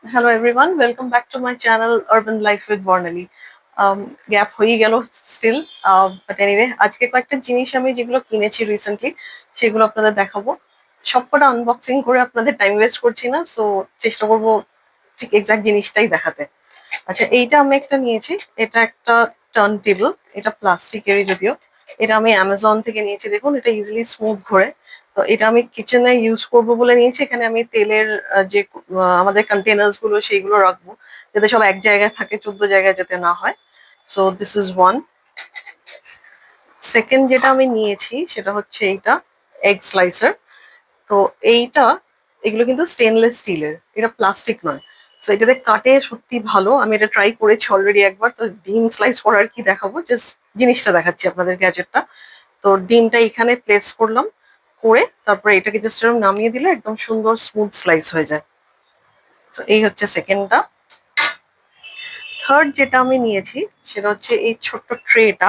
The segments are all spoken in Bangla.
Hello everyone, welcome back to my channel Urban Life with Bornali. Gap হয়ে গেল স্টিল, বাট এনিওয়ে আজকে কয়েকটা জিনিস আমি যেগুলো কিনেছি রিসেন্টলি সেগুলো আপনাদের দেখাবো। সবকটা আনবক্সিং করে আপনাদের টাইম ওয়েস্ট করছি না, সো চেষ্টা করবো ঠিক এক্সাক্ট জিনিসটাই দেখাতে। আচ্ছা, এইটা আমি একটা নিয়েছি, এটা একটা টার্ন টেবিল, এটা প্লাস্টিকেরই যদিও। এটা আমি অ্যামাজন থেকে নিয়েছি, দেখুন এটা ইজিলি স্মুথ ঘোরে। তো এটা আমি কিচেনে ইউজ করবো বলে নিয়েছি। এখানে আমি তেলের যে আমাদের কন্টেনার্স গুলো সেইগুলো রাখবো, যাতে সব এক জায়গায় থাকে, 14 জায়গায় যাতে না হয়। So this is one. Second যেটা আমি নিয়েছি সেটা হচ্ছে এইটা, এগ স্লাইসার। তো এইটা, এগুলো কিন্তু স্টেনলেস স্টিলের, এটা প্লাস্টিক নয়। তো এটাতে কাটে সত্যি ভালো, আমি এটা ট্রাই করেছি অলরেডি একবার। তো ডিম স্লাইস করার কি দেখাবো, জাস্ট জিনিসটা দেখাচ্ছি আপনাদের, গ্যাজেটটা। তো ডিমটা এখানে প্লেস করলাম, করে তারপরে এটাকে জাস্ট এরকম নামিয়ে দিলে একদম সুন্দর স্মুথ স্লাইস হয়ে যায়। তো এই হচ্ছে সেকেন্ডটা। থার্ড যেটা আমি নিয়েছি সেটা হচ্ছে এই ছোট্ট ট্রেটা।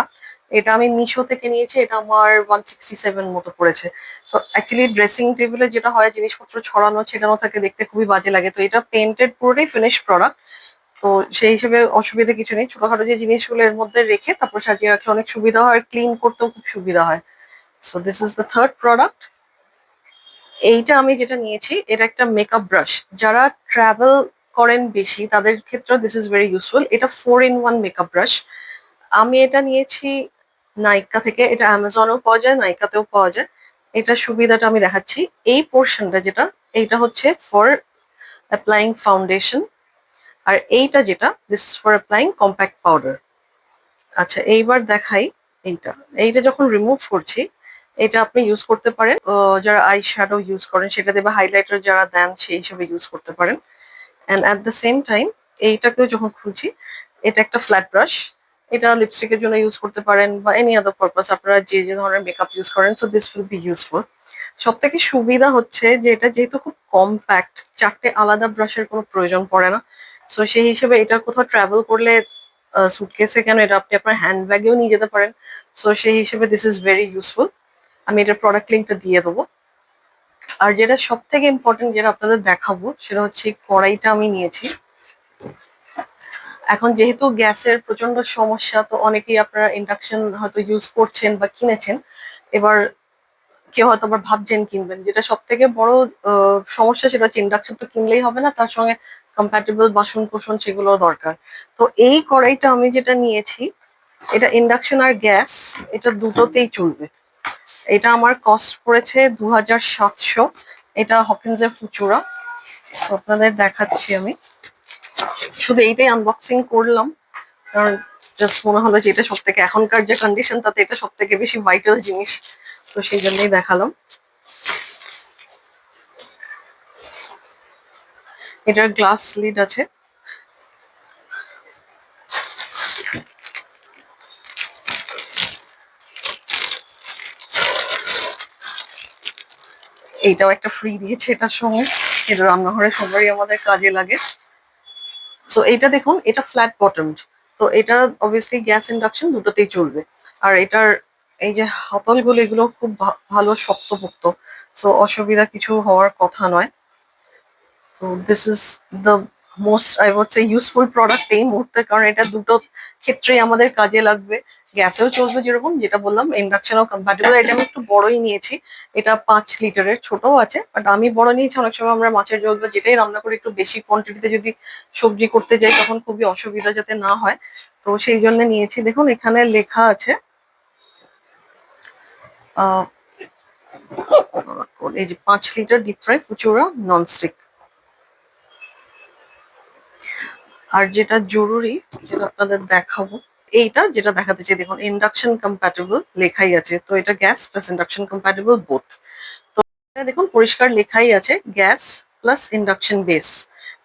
এটা আমি মিশো থেকে নিয়েছি, এটা আমার 167 মতো পড়েছে। তো অ্যাকচুয়ালি ড্রেসিং টেবিলে যেটা হয় জিনিসপত্র ছড়ানো ছেটানো থাকে, দেখতে খুবই বাজে লাগে। তো এটা পেন্টেড, পুরোটাই ফিনিশ প্রোডাক্ট। তো সেই হিসেবে অসুবিধা কিছু নেই, ছোটখাটো যে জিনিসগুলো এর মধ্যে রেখে তারপর সাজিয়ে রাখলে অনেক সুবিধা হয়, আর ক্লিন করতেও খুব সুবিধা হয়। So this is the third product. এইটা আমি যেটা নিয়েছি এটা একটা মেকআপ ব্রাশ। যারা ট্রাভেল করেন বেশি তাদের ক্ষেত্রে দিস ইজ ভেরি ইউজফুল। এটা 4 in 1 মেকআপ ব্রাশ। আমি এটা নিয়েছি নাইকা থেকে, এটা অ্যামাজনেও পাওয়া যায়, নাইকাতেও পাওয়া যায়। এটার সুবিধাটা আমি দেখাচ্ছি। এই পোর্শনটা যেটা, এইটা হচ্ছে ফর অ্যাপ্লাইং ফাউন্ডেশন, আর এইটা যেটা, this for applying compact powder. আচ্ছা, এইবার দেখাই এইটা। এইটা যখন রিমুভ করছি, এটা আপনি ইউজ করতে পারেন যারা আই শ্যাডো ইউজ করেন সেটাতে, বা হাইলাইটার যারা দেন সেই হিসেবে ইউজ করতে পারেন। And at the same time এইটাকেও যখন খুলছি, এটা একটা ফ্ল্যাট ব্রাশ। এটা লিপস্টিকের জন্য ইউজ করতে পারেন বা এনি আদার পারপাস, আপনারা যে যে ধরনের মেকআপ ইউজ করেন, so this will be useful. সব থেকে সুবিধা হচ্ছে যে এটা যেহেতু খুব কম্প্যাক্ট, চারটে আলাদা ব্রাশের কোনো প্রয়োজন পড়ে না। সো সেই হিসেবে এটা কোথাও ট্রাভেল করলে, সুটকেসে কেন, এটা আপনি আপনার হ্যান্ড ব্যাগেও নিয়ে যেতে পারেন। সো সেই হিসেবে দিস ইজ ভেরি ইউজফুল। আমি এটার প্রোডাক্ট লিঙ্কটা দিয়ে দেবো। আর যেটা সব থেকে ইম্পর্টেন্ট যেটা আপনাদের দেখাবো সেটা হচ্ছে কড়াইটা আমি নিয়েছি। এখন যেহেতু গ্যাসের প্রচন্ড সমস্যা, তো অনেকেই আপনারা ইন্ডাকশন হয়তো ইউজ করছেন বা কিনেছেন। এবার কেউ হয়তো আবার ভাবছেন কিনবেন, যেটা সব থেকে বড় সমস্যা সেটা হচ্ছে ইন্ডাকশন তো কিনলেই হবে না, তার সঙ্গে কম্প্যাটেবল বাসন কোসন সেগুলো দরকার। তো এই কড়াইটা আমি যেটা নিয়েছি, এটা ইন্ডাকশন আর গ্যাস, এটা দুটোতেই চলবে। এটা আমার কস্ট পড়েছে 2700। এটা হকিন্সের ফুচুরা। আপনাদের দেখাচ্ছি আমি, শুধু এইটাই আনবক্সিং করলাম কারণ জাস্ট মনে হলো যে এটা সব থেকে, এখনকার যে কন্ডিশন তাতে এটা সব থেকে বেশি ভাইটাল জিনিস, তো সেই জন্যই দেখালাম। এটার গ্লাস লিড আছে। এইটাও একটা ফ্রি দিয়েছে এটার সঙ্গে, এটা রান্নাঘরে সবারই আমাদের কাজে লাগে। সো এইটা দেখুন, এটা ফ্ল্যাট বটমড। তো এটা অবভিয়াসলি গ্যাস ইন্ডাকশন দুটোতেই চলবে। আর এটার এই যে হাতলগুলো, এগুলো খুব ভালো শক্তপোক্ত, সো অসুবিধা কিছু হওয়ার কথা নয়। তো this is the most, I would say, useful product এই মুহূর্তে, কারণ এটা দুটো ক্ষেত্রেই আমাদের কাজে লাগবে। গ্যাসেও চলবে যেরকম, যেটা বললাম, ইন্ডাকশনও কম্প্যাটেবল। এটা আমি একটু বড়ই নিয়েছি, এটা 5 লিটারের, ছোটও আছে, বাট আমি বড় নিয়েছি। অনেক সময় আমরা মাছের ঝোল বা যেটাই রান্না করি একটু বেশি কোয়ান্টিটিতে যদি সবজি করতে যাই, তখন খুবই অসুবিধা যাতে না হয়, তো সেই জন্য নিয়েছি। দেখুন এখানে লেখা আছে আহ এই যে 5 লিটার ডিপ ফ্রাই ফুচুরা ননস্টিক। আর যেটা জরুরি, যেটা আপনাদের দেখাবো, এইটা যেটা দেখাতে চাই, দেখুন ইন্ডাকশন কম্প্যাটেবল লেখাই আছে। তো এটা gas plus induction compatible both. তো এটা দেখুন পরিষ্কার লেখাই আছে, গ্যাস প্লাস ইন্ডাকশন বেস।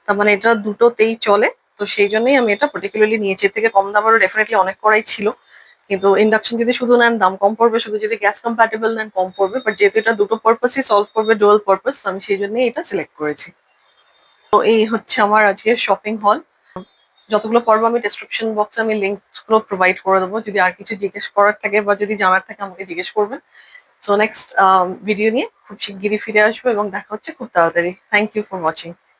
তার মানে এটা দুটোতেই চলে। তো সেই জন্যই আমি এটা পার্টিকুলারলি নিয়েছি। এর থেকে কম দামেরও ডেফিনেটলি অনেক করাই ছিল, কিন্তু ইন্ডাকশন যদি শুধু নেন দাম কম পড়বে, শুধু যদি গ্যাস কম্প্যাটেবল নেন কম পড়বে। বাট যেহেতু এটা দুটো পারপাসই সলভ করবে, ডুয়াল পারপাস, আমি সেই জন্যই এটা সিলেক্ট করেছি। তো এই হচ্ছে আমার আজকের শপিং হল। যতগুলো পর্ব আমি ডেসক্রিপশন বক্সে আমি লিঙ্ক গুলো প্রোভাইড করে দেবো, যদি আর কিছু জিজ্ঞেস করার থাকে বা যদি জানার থাকে আমাকে জিজ্ঞেস করবেন। সো নেক্সট ভিডিও নিয়ে খুব শিগগিরই ফিরে আসবো এবং দেখা হচ্ছে খুব তাড়াতাড়ি। Thank you for watching.